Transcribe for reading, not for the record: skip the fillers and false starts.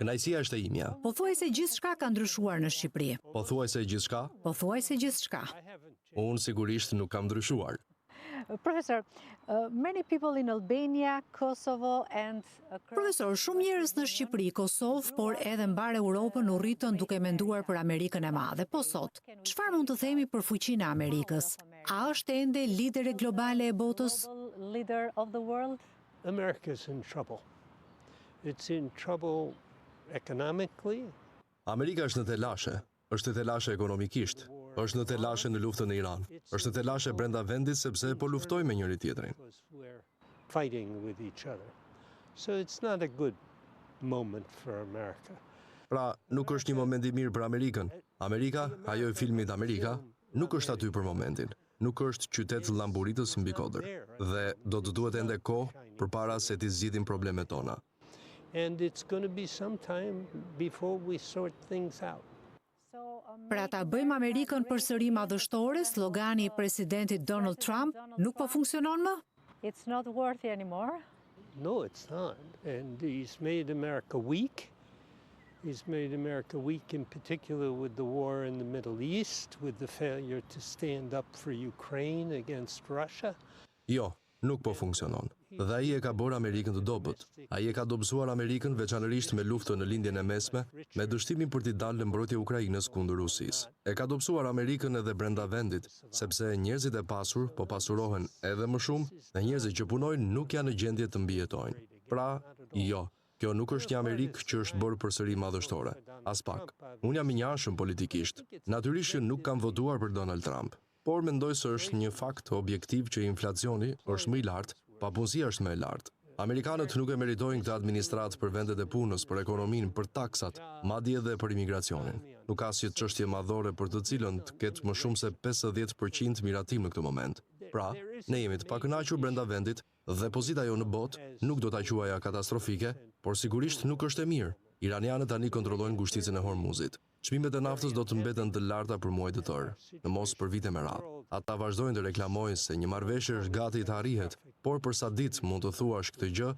Kënaqësia është e imja. Pothuajse gjithçka ka ndryshuar në Shqipëri. Pothuajse gjithçka? Pothuajse gjithçka. Unë sigurisht nuk kam ndryshuar. Professor, many people in Albania, Kosovo and Profesor, shumë njerëz në Shqipëri, Kosovë, por edhe mbar Europën u rritën duke menduar për Amerikën e Madhe. Po sot, çfarë mund të themi për fuqinë e Amerikës? A është ende lidere globale e botës? leader of the world? America's in trouble. It's in trouble economically. Amerika është në telashe. Është në telashe ekonomikisht. Është në telashe në luftën në Iran. Është në telashe brenda vendit sepse po luftoj me njëri tjetrin. Because we're fighting with each other. So it's not a good moment for America. Pra, nuk është një moment i mirë për Amerikën. Amerika, ajo e filmit Amerika, nuk është aty për momentin. Nuk është qytet llamburitës mbi kodër. Dhe do të duhet ende kohë përpara se t'i zgjidhim problemet tona. And it's going to be some time before we sort things out. Pra ta bëjmë Amerikën përsëri madhështore, slogani i presidentit Donald Trump nuk po funksionon më? It's not worthy anymore. No, it's not. And he's made America weak. He's made America weak in particular with the war in the Middle East, with the failure to stand up for Ukraine against Russia. Jo, nuk po funksionon. Dhe ai e ka bërë Amerikën të dobët. Ai e ka dobësuar Amerikën veçanërisht me luftën në lindjen e mesme, me dështimin për t'i dalë mbrojtja e Ukrainës kundër Rusisë. E ka dobësuar Amerikën edhe brenda vendit, sepse njerëzit e pasur po pasurohen edhe më shumë dhe njerëzit që punojnë nuk janë në gjendje të mbijetojnë. Pra, jo, kjo nuk është një Amerikë që është bërë përsëri madhështore. As pak. Unë jam i njohur politikisht. Natyrisht që nuk kam votuar për Donald Trump, por mendoj se është një fakt objektiv që inflacioni është më i lartë, papunësia është më e lartë. Amerikanët nuk e meritojnë këtë administratë për vendet e punës, për ekonominë, për taksat, madje edhe për imigracionin. Nuk ka asnjë çështje madhore për të cilën të ketë më shumë se 50% miratim në këtë moment. Pra, ne jemi të pakënaqur brenda vendit dhe pozita jo në botë nuk do ta quaja katastrofike, por sigurisht nuk është e mirë. Iranianët tani kontrollojnë ngushticën e Hormuzit. Çmimet e naftës do të mbeten të larta për muaj të tërë, në mos për vite me radhë. Ata vazhdojnë të reklamojnë se një marrëveshje është gati të arrihet, por për sa ditë mund të thuash këtë gjë,